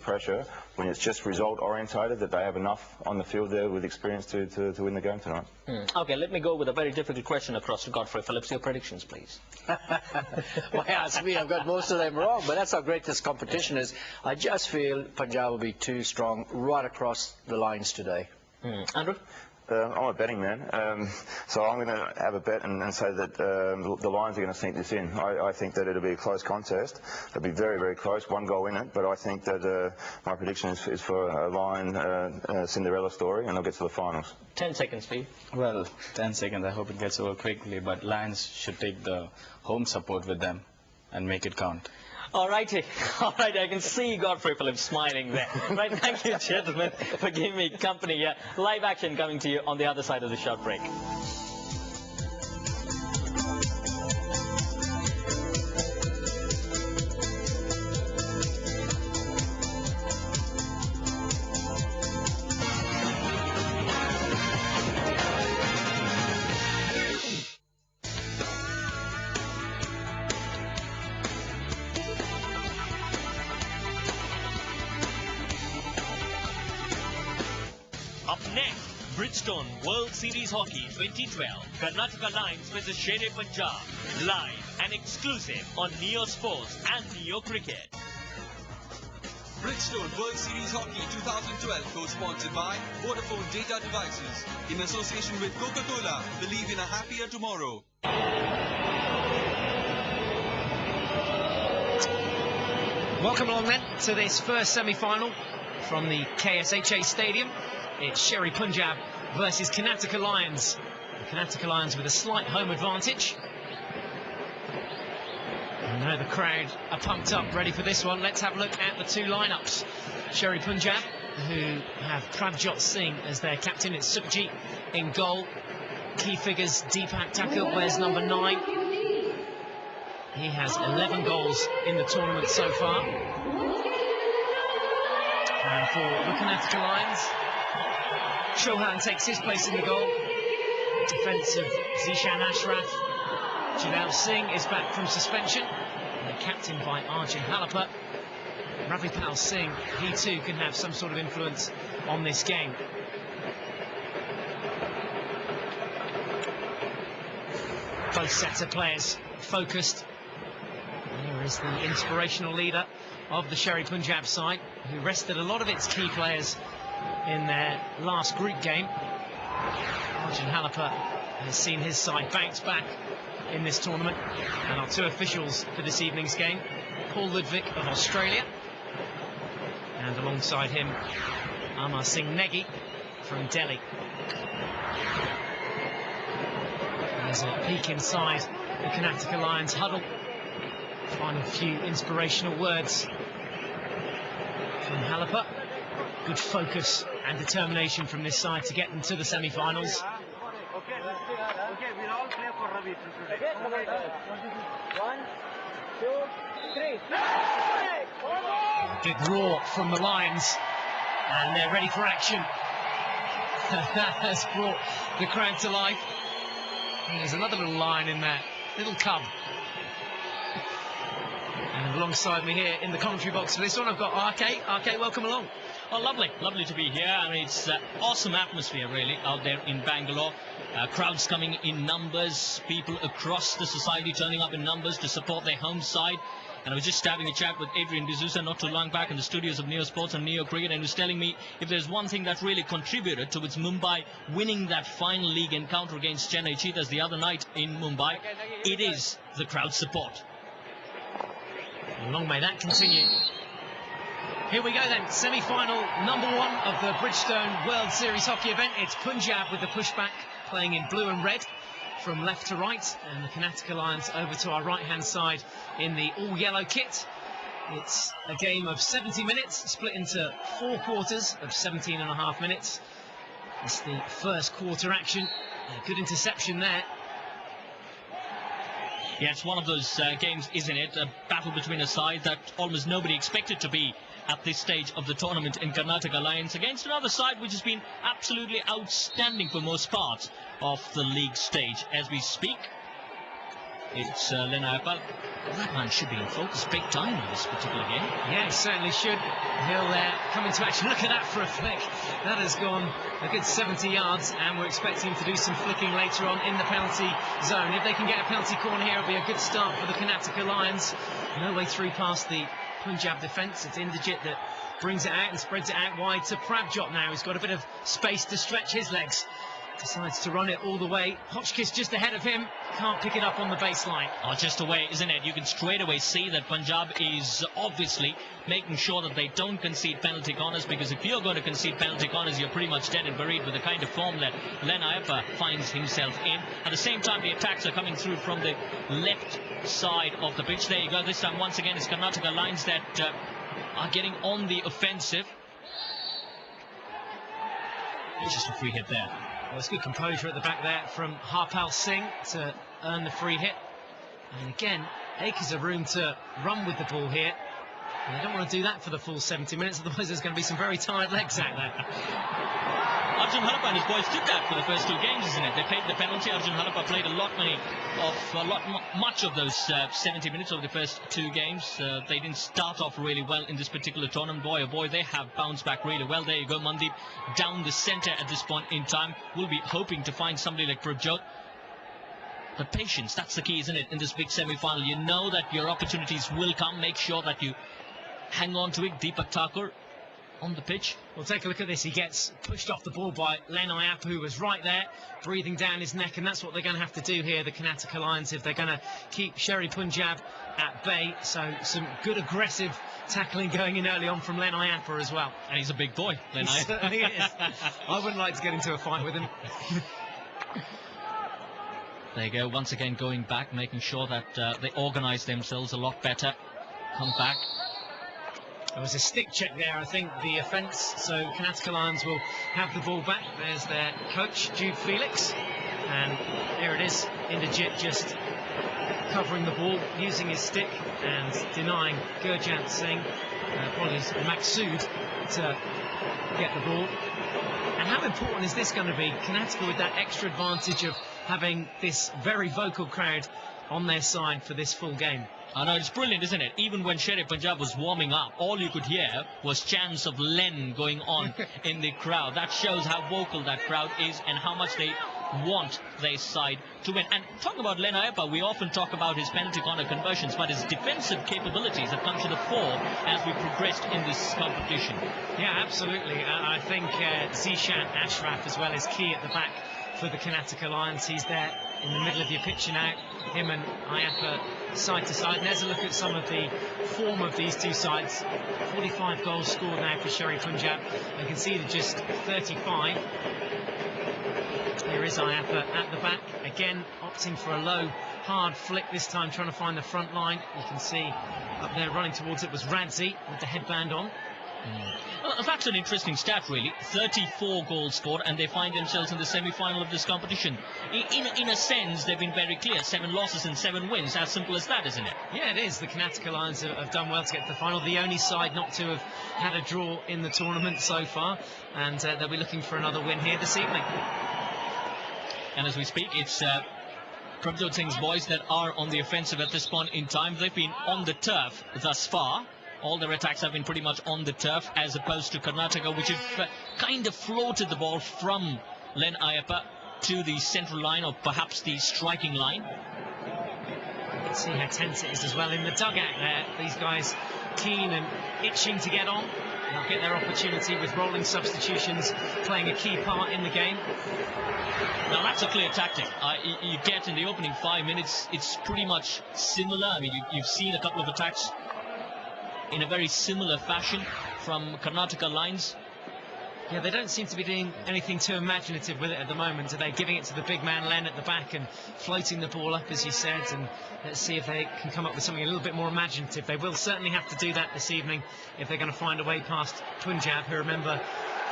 pressure when it's just result orientated, that they have enough on the field there with experience to win the game tonight. Okay, let me go with a very difficult question across to Godfrey Phillips. Your predictions, please. Well, ask me, I've got most of them wrong, but that's how great this competition is. I just feel Punjab will be too strong right across the lines today. Andrew? I'm a betting man, so I'm going to have a bet and say that the Lions are going to sneak this in. I think that it'll be a close contest. It'll be very, very close, one goal in it, but I think that my prediction is for a Lion Cinderella story, and they'll get to the finals. 10 seconds, Steve. Well, 10 seconds, I hope it gets over quickly, but Lions should take the home support with them and make it count. All right, I can see Godfrey Phillips smiling there. Right, thank you, gentlemen, for giving me company here. Live action coming to you on the other side of the short break. Up next, Bridgestone World Series Hockey 2012, Karnataka Lions vs Sher-e Punjab, live and exclusive on Neo Sports and Neo Cricket. Bridgestone World Series Hockey 2012 co-sponsored by Vodafone Data Devices in association with Coca-Cola. Believe in a happier tomorrow. Welcome along then to this first semi-final from the KSHA Stadium. It's Sher-e Punjab versus Karnataka Lions. The Karnataka Lions with a slight home advantage. I know the crowd are pumped up, ready for this one. Let's have a look at the two lineups. Sher-e Punjab, who have Prabjot Singh as their captain. It's Sukhjit in goal. Key figures, Deepak Thakur wears number 9. He has 11 goals in the tournament so far. And for the Karnataka Lions, Chauhan takes his place in the goal. Defence of Zishan Ashraf. Jadal Singh is back from suspension. And captained by Arjun Halapur. Ravipal Singh, he too can have some sort of influence on this game. Both sets of players focused. Here is the inspirational leader of the Sher-e Punjab side, who rested a lot of its key players in their last group game. Arjun Halapur has seen his side bounce back in this tournament. And our two officials for this evening's game, Paul Ludwig of Australia, and alongside him, Amar Singh Negi from Delhi. There's a peek inside the Karnataka Lions huddle. Final few inspirational words from Halapur. Good focus and determination from this side to get them to the semi-finals. Okay, we'll all play for Ravi today. 1, 2, 3. Big roar from the Lions, and they're ready for action. That has brought the crowd to life. And there's another little lion in there, little cub. And alongside me here in the commentary box for this one, I've got RK. RK, welcome along. Oh, lovely to be here. I mean, it's awesome atmosphere, really, out there in Bangalore. Crowds coming in numbers, people across the society turning up in numbers to support their home side. And I was just having a chat with Adrian D'Souza not too long back in the studios of Neo Sports and Neo Cricket, and he was telling me if there's one thing that really contributed towards Mumbai winning that final league encounter against Chennai Cheetahs the other night in Mumbai, it is the crowd support. Long may that continue. Here we go then, semi-final number 1 of the Bridgestone World Series hockey event. It's Punjab with the pushback, playing in blue and red from left to right, and the Karnataka Lions over to our right-hand side in the all-yellow kit. It's a game of 70 minutes, split into 4 quarters of 17.5 minutes. It's the first quarter action. A good interception there. Yeah, it's one of those games, isn't it? A battle between a side that almost nobody expected to be at this stage of the tournament in Karnataka Lions against another side which has been absolutely outstanding for most parts of the league stage as we speak. It's Len Ayappa. That man should be in focus big time in this particular game. Yeah, he certainly should. He'll come into action. Look at that for a flick. That has gone a good 70 yards, and we're expecting him to do some flicking later on in the penalty zone. If they can get a penalty corner here, it'll be a good start for the Karnataka Lions. No way through past the Punjab defence. It's Inderjit that brings it out and spreads it out wide to Prabjot now. He's got a bit of space to stretch his legs. Decides to run it all the way. Hotchkiss just ahead of him. Can't pick it up on the baseline. Oh, just away, isn't it? You can straight away see that Punjab is obviously making sure that they don't concede penalty corners, because if you're going to concede penalty corners, you're pretty much dead and buried with the kind of form that Len Ayappa finds himself in. At the same time, the attacks are coming through from the left side of the pitch. There you go. This time, once again, it's Karnataka Lions that are getting on the offensive. It's just a free hit there. Well, it's good composure at the back there from Harpal Singh to earn the free hit. And again, acres of room to run with the ball here. And they don't want to do that for the full 70 minutes, otherwise there's going to be some very tired legs out there. Arjun Harappa and his boys did that for the first two games, isn't it? They paid the penalty. Arjun Harappa played much of those 70 minutes over the first two games. They didn't start off really well in this particular tournament. Boy, oh boy, they have bounced back really well. There you go, Mandeep down the centre at this point in time. We'll be hoping to find somebody like Prabjot. But patience, that's the key, isn't it, in this big semi-final? You know that your opportunities will come. Make sure that you hang on to it. Deepak Thakur on the pitch. Well, take a look at this. He gets pushed off the ball by Len Ayappa, who was right there, breathing down his neck, and that's what they're going to have to do here, the Karnataka Lions, if they're going to keep Sherry Punjab at bay. So some good aggressive tackling going in early on from Len Ayappa as well. And he's a big boy, Len Ayappa. He certainly is. I wouldn't like to get into a fight with him. There you go, once again going back, making sure that they organise themselves a lot better. Come back. There was a stick check there, I think, the offence, so Karnataka Lions will have the ball back. There's their coach, Jude Felix, and there it is, Inderjit just covering the ball, using his stick and denying Gurjant Singh, apologies, Maqsood, to get the ball. And how important is this going to be? Karnataka with that extra advantage of having this very vocal crowd on their side for this full game. I know, it's brilliant, isn't it? Even when Sherry Punjab was warming up, all you could hear was chants of Len going on in the crowd. That shows how vocal that crowd is and how much they want their side to win. And talk about Len Ayappa, we often talk about his penalty corner conversions, but his defensive capabilities have come to the fore as we progressed in this competition. Yeah, absolutely. I think Zishan Ashraf as well is key at the back for the Karnataka Lions. He's there in the middle of your picture now, him and Ayappa side to side. And there's a look at some of the form of these two sides. 45 goals scored now for Sherry Punjab. They conceded just 35. Here is Ayappa at the back, again opting for a low, hard flick this time, trying to find the front line. You can see up there running towards it was Radzi with the headband on. Well, that's an interesting stat, really. 34 goals scored, and they find themselves in the semi-final of this competition. In a sense, they've been very clear. 7 losses and 7 wins. As simple as that, isn't it? Yeah, it is. The Karnataka Lions have done well to get to the final. The only side not to have had a draw in the tournament so far, and they'll be looking for another win here this evening. And as we speak, it's Prabjot Singh's boys that are on the offensive at this point in time. They've been on the turf thus far. All their attacks have been pretty much on the turf, as opposed to Karnataka, which have kind of floated the ball from Len Ayappa to the central line, or perhaps the striking line. You can see how tense it is as well in the dugout there. These guys keen and itching to get on. They'll get their opportunity with rolling substitutions playing a key part in the game. Now that's a clear tactic. You get in the opening 5 minutes, it's pretty much similar. I mean, you've seen a couple of attacks in a very similar fashion from Karnataka Lions. Yeah, they don't seem to be doing anything too imaginative with it at the moment. Are they giving it to the big man Len at the back and floating the ball up, as you said? And let's see if they can come up with something a little bit more imaginative. They will certainly have to do that this evening if they're going to find a way past Punjab, who, remember,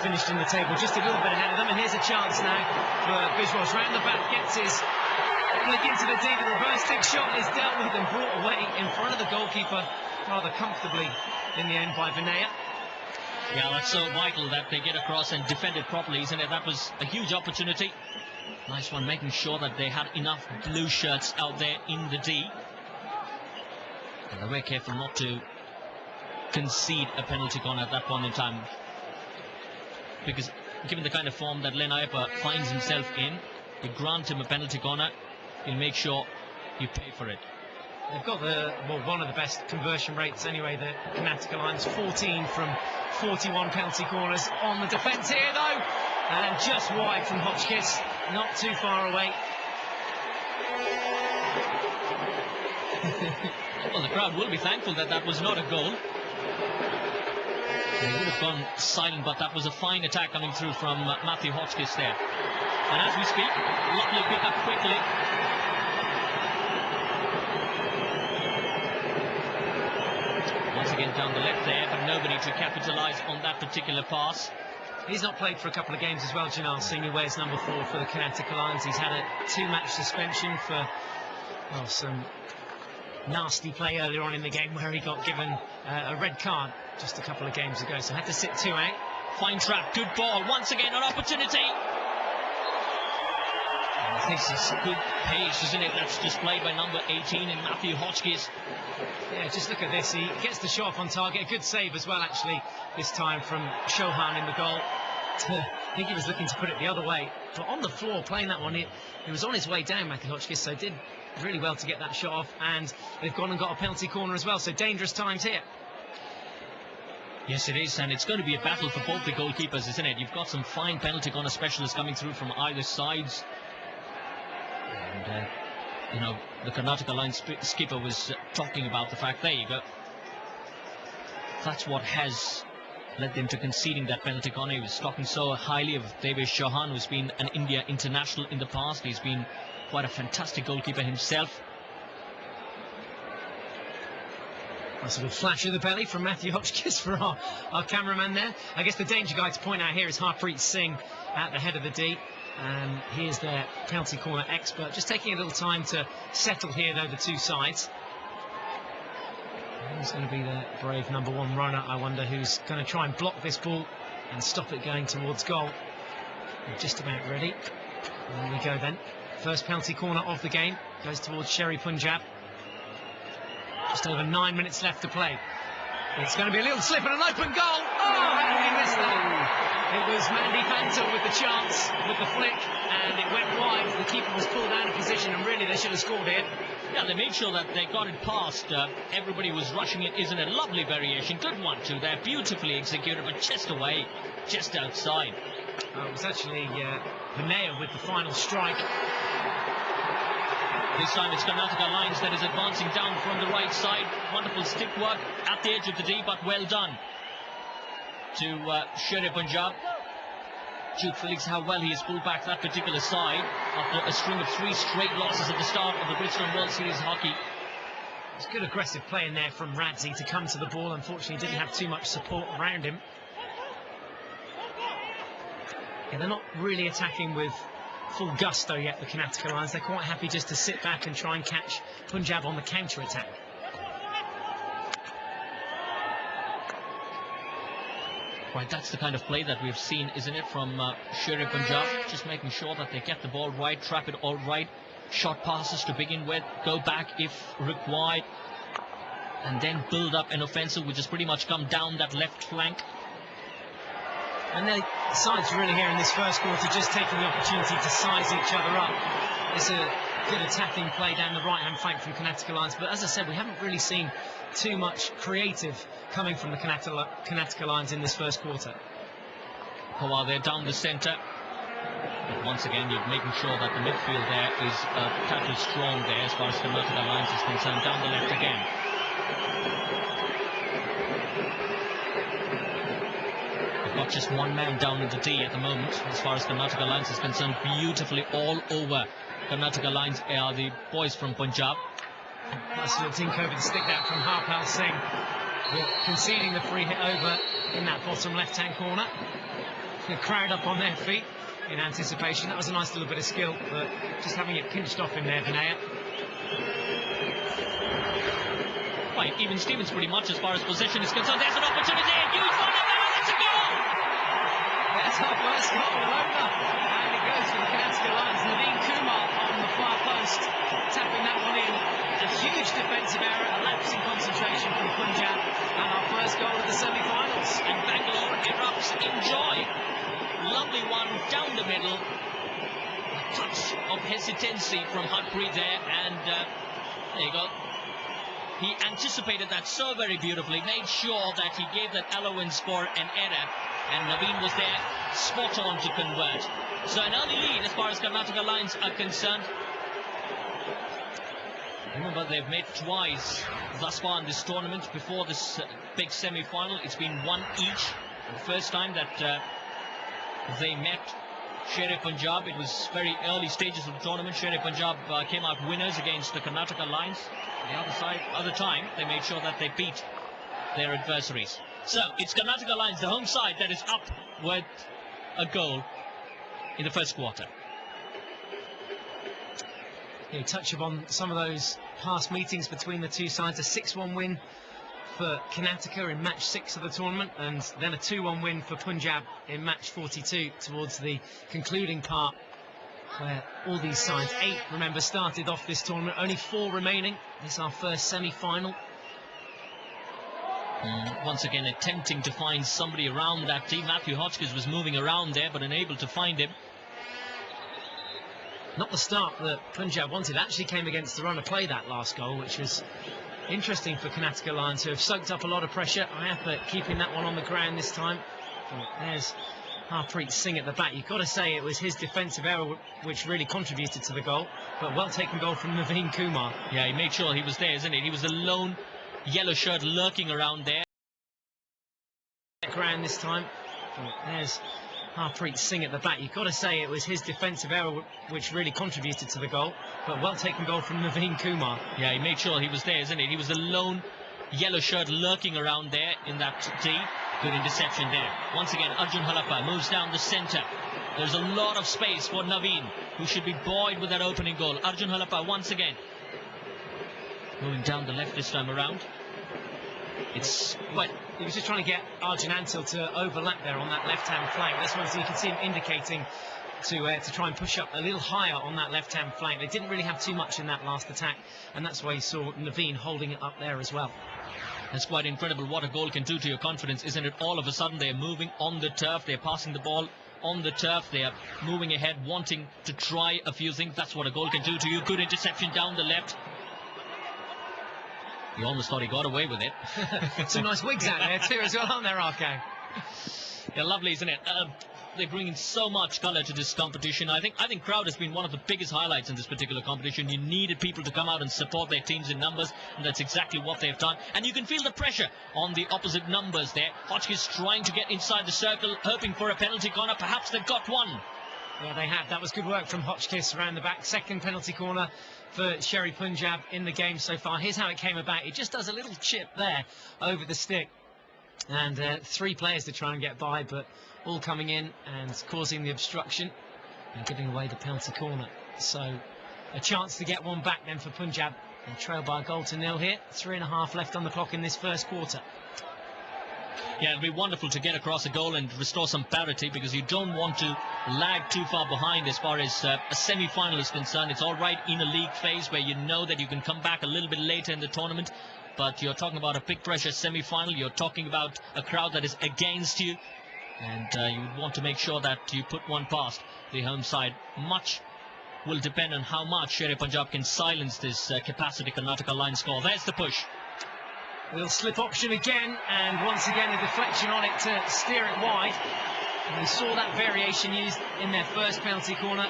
finished in the table just a little bit ahead of them. And here's a chance now for Bijwas. Round the back, gets his flick into the D. The reverse stick shot is dealt with and brought away in front of the goalkeeper rather comfortably in the end by Vinaya. Yeah, that's so vital that they get across and defend it properly, isn't it? That was a huge opportunity. Nice one, making sure that they had enough blue shirts out there in the D. And they were careful not to concede a penalty corner at that point in time. Because given the kind of form that Len Ayepa finds himself in, you grant him a penalty corner, he'll make sure you pay for it. They've got one of the best conversion rates anyway, the Karnataka Lions, 14 from 41 penalty corners on the defence here though, and just wide from Hotchkiss, not too far away. Well, the crowd will be thankful that that was not a goal. They would have gone silent, but that was a fine attack coming through from Matthew Hotchkiss there. And as we speak, lovely pick up quickly. Once again down the left there, but nobody to capitalise on that particular pass. He's not played for a couple of games as well, Janal Singh, who wears number 4 for the Karnataka Lions. He's had a 2-match suspension for some nasty play earlier on in the game where he got given a red card just a couple of games ago, so had to sit 2 out. Fine trap, good ball, once again an opportunity. This is good pace, isn't it? That's displayed by number 18 in Matthew Hotchkiss. Yeah, just look at this. He gets the shot on target. A good save as well, actually, this time from Chauhan in the goal. I think he was looking to put it the other way. But on the floor, playing that one, he was on his way down, Matthew Hotchkiss, so did really well to get that shot off. And they've gone and got a penalty corner as well, so dangerous times here. Yes, it is, and it's going to be a battle for both the goalkeepers, isn't it? You've got some fine penalty corner specialists coming through from either sides. And, you know, the Karnataka Lions skipper was talking about the fact, there you go, that's what has led them to conceding that penalty corner. He was talking so highly of Devesh Chauhan, who's been an India international in the past. He's been quite a fantastic goalkeeper himself. That's a good flash of the belly from Matthew Hotchkiss for our cameraman there. I guess the danger guy to point out here is Harpreet Singh at the head of the D. He is their penalty corner expert. Just taking a little time to settle here, though, the two sides. Who's going to be the brave number 1 runner, I wonder, who's going to try and block this ball and stop it going towards goal. We're just about ready. There we go then. First penalty corner of the game goes towards Sherry Punjab. Just over 9 minutes left to play. It's going to be a little slip and an open goal. Oh, how did he miss that? It was Mandy Phantom with the chance, with the flick, and it went wide. The keeper was pulled out of position, and really they should have scored here. Yeah, they made sure that they got it past. Everybody was rushing it, isn't it? Lovely variation. Good one, too. They're beautifully executed, but just away, just outside. It was actually Vinaya with the final strike. This time it's Karnataka Lions that is advancing down from the right side. Wonderful stick work at the edge of the D, but well done to Sherry Punjab. Jude Felix, how well he has pulled back that particular side after a string of 3 straight losses at the start of the Bridgestone World Series hockey. It's good aggressive play in there from Radzi to come to the ball. Unfortunately, didn't have too much support around him. Yeah, they're not really attacking with full gusto yet, the Karnataka Lions. They're quite happy just to sit back and try and catch Punjab on the counter-attack. Right, that's the kind of play that we've seen, isn't it, from Sherry Punjab? Just making sure that they get the ball right, trap it all right, short passes to begin with, go back if required, and then build up an offensive which has pretty much come down that left flank. And the sides really here in this first quarter just taking the opportunity to size each other up. It's a good attacking play down the right-hand flank from Karnataka Lions, but as I said, we haven't really seen too much creative coming from the Karnataka Lions in this first quarter. Pawar there down the centre. But once again, you're making sure that the midfield there is totally strong there as far as Karnataka Lions is concerned. Down the left again. They've got just 1 man down in the D at the moment as far as Karnataka Lions is concerned. Beautifully all over Karnataka Lions are the boys from Punjab. Nice little tink over the stick that from Harpal Singh. Conceding the free hit over in that bottom left-hand corner. The crowd up on their feet in anticipation. That was a nice little bit of skill, but just having it pinched off in there, Vinaya. Right, even Stevens pretty much as far as possession is concerned. There's an opportunity, a huge one, and it's a goal! That's how well first goal all over. And it goes for the Karnataka Lions. Naveen Kumar on the far post, tapping that one in. A huge defensive error, a lapse in concentration from Punjab, and our first goal of the semi-finals. And Bangalore erupts in joy. Lovely one down the middle. A touch of hesitancy from Harpreet there, and there you go. He anticipated that so very beautifully, made sure that he gave that allowance for an error, and Naveen was there, spot on to convert. So an early lead as far as Karnataka Lions are concerned. Remember, they've met twice thus far in this tournament. Before this big semi-final, it's been one each. The first time that they met Sher Punjab, it was very early stages of the tournament. Sher Punjab came out winners against the Karnataka Lions. The other time, they made sure that they beat their adversaries. So it's Karnataka Lions, the home side, that is up with a goal in the first quarter. You touch upon some of those past meetings between the two sides. A 6-1 win for Karnataka in match 6 of the tournament, and then a 2-1 win for Punjab in match 42 towards the concluding part, where all these sides, 8, remember, started off this tournament. Only 4 remaining. This is our first semi-final. Once again attempting to find somebody around that team. Matthew Hotchkiss was moving around there, but unable to find him. Not the start that Punjab wanted. Actually came against the run of play, that last goal, which was interesting for Karnataka Lions, who have soaked up a lot of pressure. Ayappa keeping that one on the ground this time. There's Harpreet Singh at the back. You've got to say it was his defensive error which really contributed to the goal, but well taken goal from Naveen Kumar. Yeah, he made sure he was there, isn't he? He was the lone yellow shirt lurking around there. Ground this time. There's Harpreet Singh at the back. You've got to say it was his defensive error which really contributed to the goal, but well taken goal from Naveen Kumar. Yeah, he made sure he was there, isn't he? He was the lone yellow shirt lurking around there in that D. Good interception there. Once again, Arjun Halappa moves down the centre. There's a lot of space for Naveen, who should be buoyed with that opening goal. Arjun Halappa once again moving down the left this time around. But he was just trying to get Arjun Antil to overlap there on that left-hand flank. That's one, so you can see him indicating to try and push up a little higher on that left-hand flank. They didn't really have too much in that last attack, and that's why you saw Naveen holding it up there as well. That's quite incredible what a goal can do to your confidence, isn't it? All of a sudden they're moving on the turf, they're passing the ball on the turf, they are moving ahead, wanting to try a few things. That's what a goal can do to you. Good interception down the left. You almost thought he got away with it. Some nice wigs out there too as well, aren't there, Arco? Yeah, lovely, isn't it? They're bringing so much colour to this competition. I think crowd has been one of the biggest highlights in this particular competition. You needed people to come out and support their teams in numbers, and that's exactly what they've done. And you can feel the pressure on the opposite numbers there. Hotchkiss trying to get inside the circle, hoping for a penalty corner. Perhaps they've got one. Yeah, they have. That was good work from Hotchkiss around the back. Second penalty corner for Sher Punjab in the game so far. Here's how it came about. He just does a little chip there over the stick. And 3 players to try and get by, but all coming in and causing the obstruction and giving away the penalty corner. So a chance to get one back then for Punjab. They trail by a goal to 0 here. 3.5 left on the clock in this first quarter. Yeah, it'd be wonderful to get across a goal and restore some parity, because you don't want to lag too far behind as far as a semi-final is concerned. It's all right in a league phase where you know that you can come back a little bit later in the tournament, but you're talking about a big pressure semi-final. You're talking about a crowd that is against you, and you want to make sure that you put one past the home side. Much will depend on how much Sher Punjab can silence this capacity Karnataka Lions score. There's the push. Little slip option again, and once again a deflection on it to steer it wide. And we saw that variation used in their first penalty corner,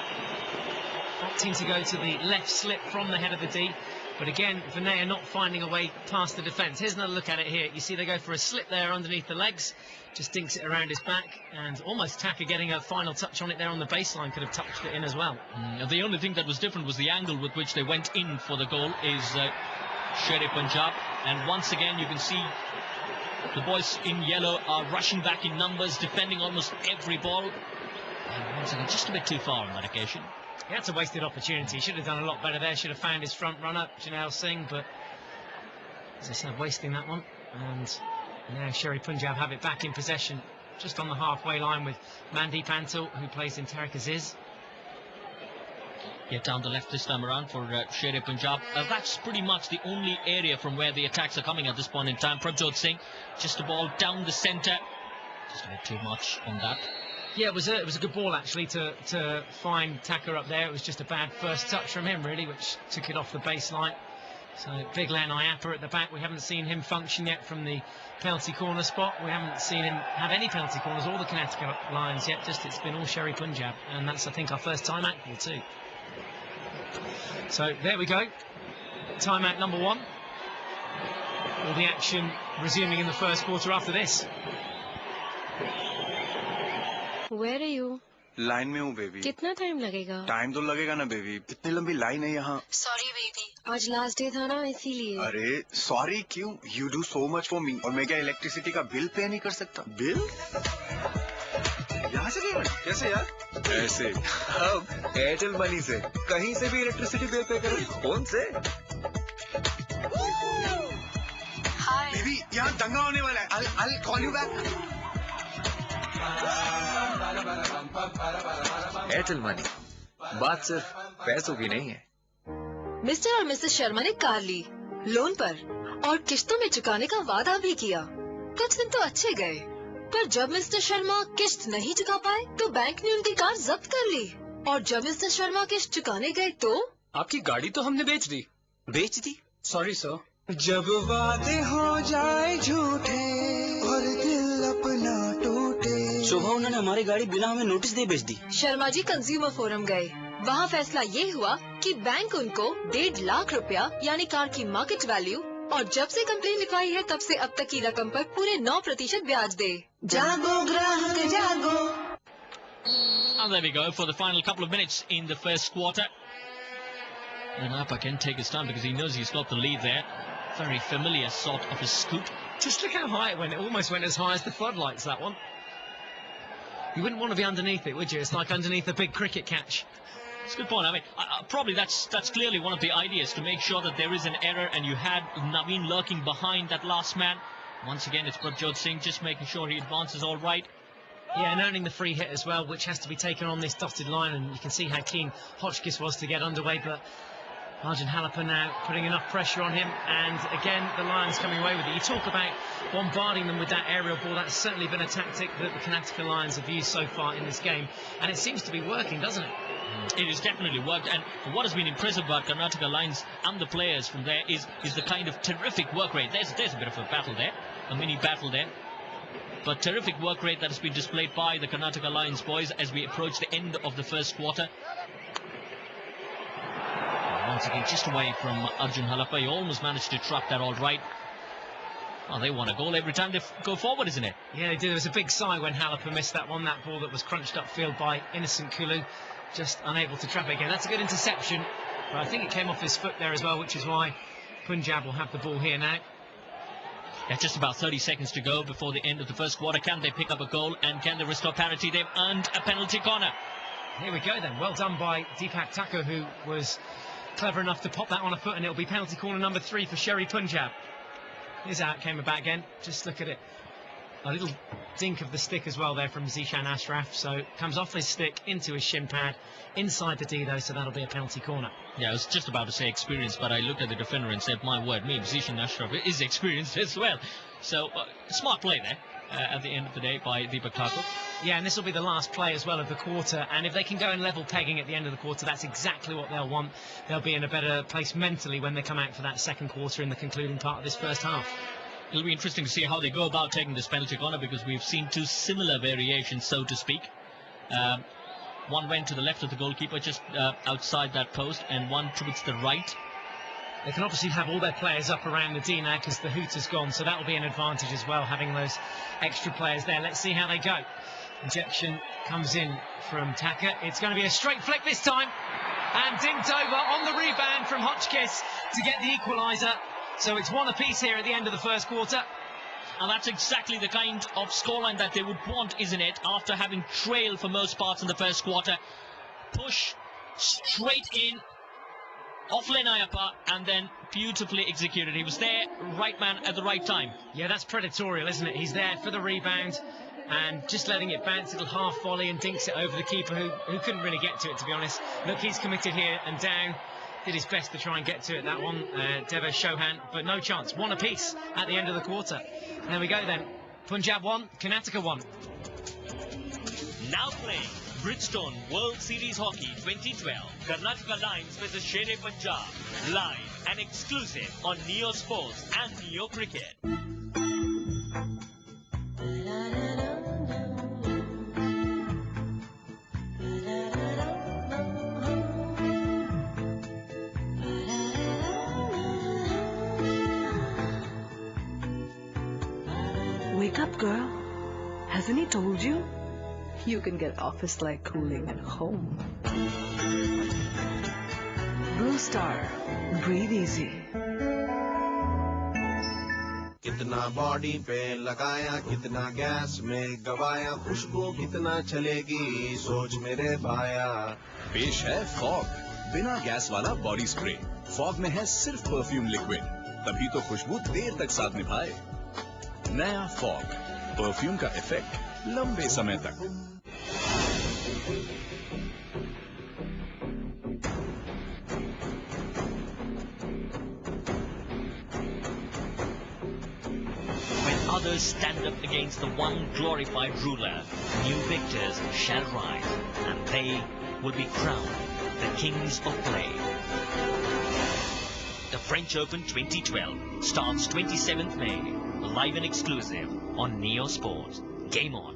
opting to go to the left slip from the head of the D. But again, Vinaya not finding a way past the defence. Here's another look at it here. You see they go for a slip there underneath the legs, just dinks it around his back, and almost Taka getting a final touch on it there on the baseline, could have touched it in as well. The only thing that was different was the angle with which they went in for the goal is Sher Punjab. And once again, you can see the boys in yellow are rushing back in numbers, defending almost every ball. And once again, just a bit too far on that occasion. Yeah, it's a wasted opportunity. He should have done a lot better there. Should have found his front runner, Janelle Singh, but as I said, wasting that one. And now Sher Punjab have it back in possession just on the halfway line with Mandeep Antal, who plays in Tariq Aziz. Get down the left this time around for Sher-e-Punjab. That's pretty much the only area from where the attacks are coming at this point in time. Prabjot Singh, just a ball down the centre. Just a bit too much on that. Yeah, it was a good ball actually to find Tucker up there. It was just a bad first touch from him really, which took it off the baseline. So big Len Iappa at the back. We haven't seen him function yet from the penalty corner spot. We haven't seen him have any penalty corners or the Karnataka Lions yet. Just it's been all Sher-e-Punjab, and that's I think our first time out ball too. So there we go. Timeout number 1. All the action resuming in the first quarter after this. Where are you? Line में हूँ baby. कितना time लगेगा? Time तो लगेगा ना baby. इतनी लंबी line है यहाँ. सॉरी बेबी, आज लास्ट डे था ना इसीलिए. अरे सॉरी क्यों? You do so much for me. और मैं क्या इलेक्ट्रिसिटी का बिल पे नहीं कर सकता? बिल? यहाँ से पेमेंट कैसे यार? ऐसे. अब एयरटेल मनी से कहीं से भी इलेक्ट्रिसिटी बिल पे करो. फोन से. हाय. बेबी यहाँ दंगा होने वाला है. I'll call you back. Airtel money, बात सिर्फ पैसों की नहीं है. मिस्टर और मिसेस शर्मा ने कार ली लोन पर और किश्तों में चुकाने का वादा भी किया. कुछ दिन तो अच्छे गए, पर जब मिस्टर शर्मा किश्त नहीं चुका पाए तो बैंक ने उनकी कार जब्त कर ली. और जब मिस्टर शर्मा किश्त चुकाने गए तो आपकी गाड़ी तो हमने बेच दी. बेच दी? Sorry sir. जब वादे हो जाए झूठे और दिल अपना टूटे. सुबह उन्होंने हमारी गाड़ी बिना हमें नोटिस दे बेच दी. शर्मा जी कंज्यूमर फोरम गए. वहाँ फैसला ये हुआ कि बैंक उनको 1.5 लाख रुपया यानी कार की मार्केट वैल्यू और जब से कंप्लेन लिखवाई है तब से अब तक की रकम पर पूरे 9% ब्याज दे. जागो ग्राहक जागो. And there we go for the final couple of minutes in the first quarter. And Iappa can take his time because he knows he's got the lead there. Very familiar sort of a scoop. Just look how high it went. It almost went as high as the floodlights, that one. You wouldn't want to be underneath it, would you? It's like underneath a big cricket catch. It's a good point. I mean, probably that's clearly one of the ideas, to make sure that there is an error, and you had Naveen lurking behind that last man. Once again, it's Prabjot Singh just making sure he advances all right. Yeah, and earning the free hit as well, which has to be taken on this dotted line, and you can see how keen Hotchkiss was to get underway, but Arjun Halapur now putting enough pressure on him, and again the Lions coming away with it. You talk about bombarding them with that aerial ball. That's certainly been a tactic that the Karnataka Lions have used so far in this game, and it seems to be working, doesn't it? It has definitely worked, and what has been impressive about Karnataka Lions and the players from there is the kind of terrific work rate. There's a bit of a battle there, a mini battle there, but terrific work rate that has been displayed by the Karnataka Lions boys as we approach the end of the first quarter. Once again, just away from Arjun Halapur. He almost managed to trap that all right. Well, they want a goal every time they go forward, isn't it? Yeah, they do. There was a big sigh when Halapur missed that one, that ball that was crunched upfield by Innocent Kulu. Just unable to trap it again. That's a good interception, but I think it came off his foot there as well, which is why Punjab will have the ball here now. Yeah, just about 30 seconds to go before the end of the first quarter. Can they pick up a goal, and can they restore parity? They've earned a penalty corner. Here we go then. Well done by Deepak Thakur, who was clever enough to pop that on a foot, and it'll be penalty corner number 3 for Sher-e-Punjab. Here's how it came about again. Just look at it. A little dink of the stick as well there from Zishan Ashraf. So comes off his stick into his shin pad inside the Dido, so that'll be a penalty corner. Yeah, I was just about to say experienced, but I looked at the defender and said, my word, me, Zishan Ashraf is experienced as well. So smart play there at the end of the day by Deepak Thakur. Yeah, and this will be the last play as well of the quarter, and if they can go in level pegging at the end of the quarter, that's exactly what they'll want. They'll be in a better place mentally when they come out for that second quarter in the concluding part of this first half. It'll be interesting to see how they go about taking this penalty corner, because we've seen two similar variations, so to speak. One went to the left of the goalkeeper, just outside that post, and one towards the right. They can obviously have all their players up around the D now because the hoot has gone, so that'll be an advantage as well, having those extra players there. Let's see how they go. Injection comes in from Taka. It's going to be a straight flick this time, and dinked over on the rebound from Hotchkiss to get the equaliser. So it's one apiece here at the end of the first quarter. And that's exactly the kind of scoreline that they would want, isn't it? After having trailed for most parts in the first quarter. Push straight in off Len Iappa, and then beautifully executed. He was there, right man at the right time. Yeah, that's predatorial, isn't it? He's there for the rebound, and just letting it bounce, a little half volley, and dinks it over the keeper who couldn't really get to it, to be honest. Look, he's committed here and down. Did his best to try and get to it, that one, Devesh Chauhan, but no chance. One apiece at the end of the quarter. And there we go then. Punjab 1, Karnataka 1. Now playing Bridgestone World Series Hockey 2012. Karnataka Lions versus Shere Punjab. Live and exclusive on Neo Sports and Neo Cricket. Wake up, girl. Hasn't he told you? You can get office-like cooling at home. Blue Star. Breathe easy. कितना body पे लगाया, कितना gas में गवाया, खुशबू कितना चलेगी, सोच मेरे भाया। पेश है फॉग, बिना गैस वाला बॉडी स्प्रे। फॉग में है सिर्फ परफ्यूम लिक्विड, तभी तो खुशबू देर तक साथ निभाए। नया फॉग, परफ्यूम का इफेक्ट लंबे समय तक। When others stand up against the one glorified ruler, new victors shall rise, and they will be crowned the kings of play. The French Open 2012 starts 27th May, live and exclusive on Neo Sports. Game on.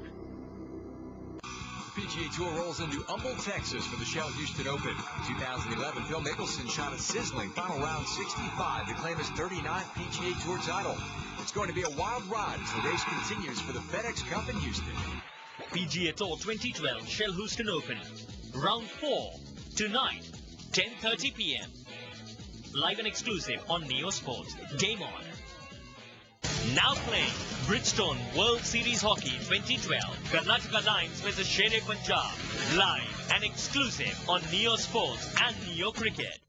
The PGA Tour rolls into Humble, Texas for the Shell Houston Open. 2011, Phil Mickelson shot a sizzling final round 65 to claim his 39th PGA Tour title. It's going to be a wild ride as the race continues for the FedEx Cup in Houston. PGA Tour 2012 Shell Houston Open. Round 4, tonight, 10:30 p.m. Live and exclusive on Neo Sports. Game on. Now playing Bridgestone World Series Hockey 2012. Karnataka Lions versus Shere Punjab. Live and exclusive on Neo Sports and Neo Cricket.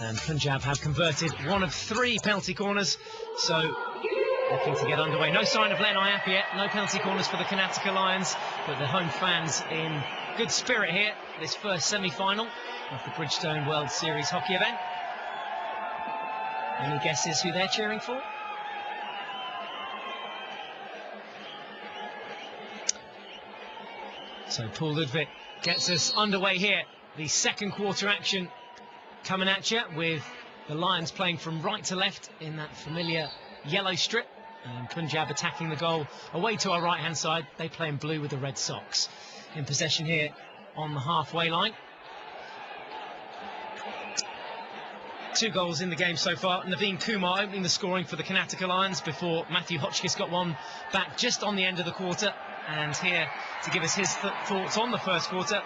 And Punjab have converted one of 3 penalty corners, so looking to get underway. No sign of Len Iap yet, no penalty corners for the Karnataka Lions, but the home fans in good spirit here, this first semi-final of the Bridgestone World Series hockey event. Any guesses who they're cheering for? So Paul Ludwig gets us underway here. The second quarter action coming at you with the Lions playing from right to left in that familiar yellow strip, and Punjab attacking the goal away to our right hand side. They play in blue with the red socks. In possession here on the halfway line. 2 goals in the game so far. Naveen Kumar opening the scoring for the Karnataka Lions before Matthew Hotchkiss got one back just on the end of the quarter. And here to give us his thoughts on the first quarter,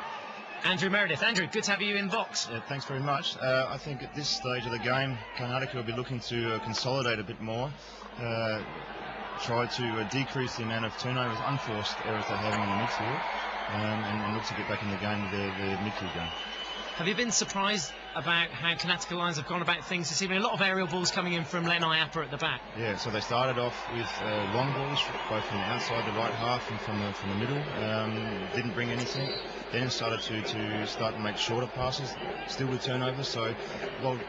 Andrew Meredith. Andrew, good to have you in box. Yeah, thanks very much. I think at this stage of the game, Karnataka will be looking to consolidate a bit more, try to decrease the amount of turnovers, unforced errors they're having in the midfield, and look to get back in the game with their midfield game. Have you been surprised about how Karnataka Lions have gone about things this evening? A lot of aerial balls coming in from Len Iap at the back. Yeah, so they started off with long balls, both from the outside, the right half, and from the middle. Didn't bring anything. Then started to make shorter passes, still with turnovers. So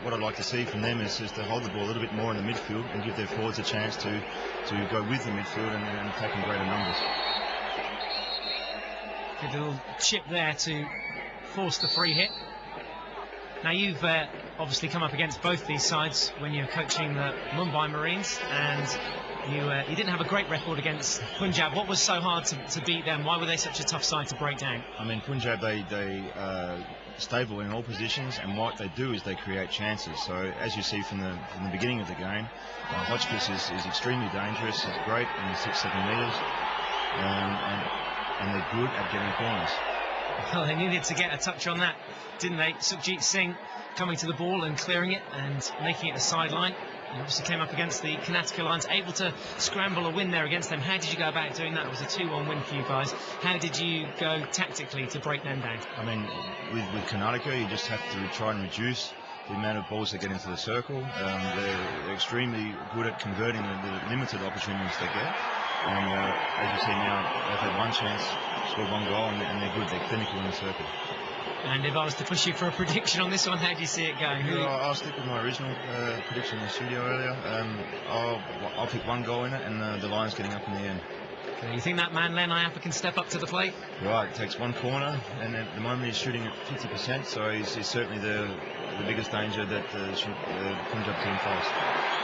what I'd like to see from them is to hold the ball a little bit more in the midfield and give their forwards a chance to go with the midfield and attack in greater numbers. Good little chip there to force the free hit. Now you've obviously come up against both these sides when you're coaching the Mumbai Marines, and you didn't have a great record against Punjab. What was so hard to beat them? Why were they such a tough side to break down? I mean, Punjab, they stable in all positions, and what they do is they create chances. So as you see from the beginning of the game, Hotchkiss is extremely dangerous. He's great in the 6-7 metres, and they're good at getting corners. Well, they needed to get a touch on that, didn't they? Sukhjit Singh coming to the ball and clearing it and making it a sideline. And obviously came up against the Karnataka Lions, able to scramble a win there against them. How did you go about doing that? It was a 2-1 win for you guys. How did you go tactically to break them down? I mean, with Karnataka, you just have to try and reduce the amount of balls they get into the circle. They're extremely good at converting the limited opportunities they get. And as you see now, they've had one chance, scored one goal, and they're good. They're clinical in the circle. And if I was to push you for a prediction on this one, how do you see it going? I'll stick with my original prediction in the studio earlier. I'll pick one goal in it, and the Lions getting up in the end. Okay, you think that man Len Iappa can step up to the plate? Right, it takes one corner, and at the moment he's shooting at 50%, so he's certainly the biggest danger that the Punjab team face.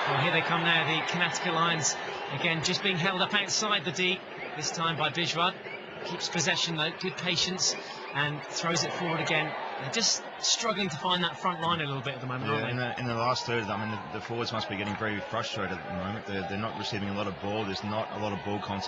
Well, here they come now, the Karnataka Lions, again just being held up outside the D, this time by Bijwad. Keeps possession though, good patience, and throws it forward again. They're just struggling to find that front line a little bit at the moment, aren't they? In the last third, I mean, the forwards must be getting very frustrated at the moment. They're not receiving a lot of ball. There's not a lot of ball contact.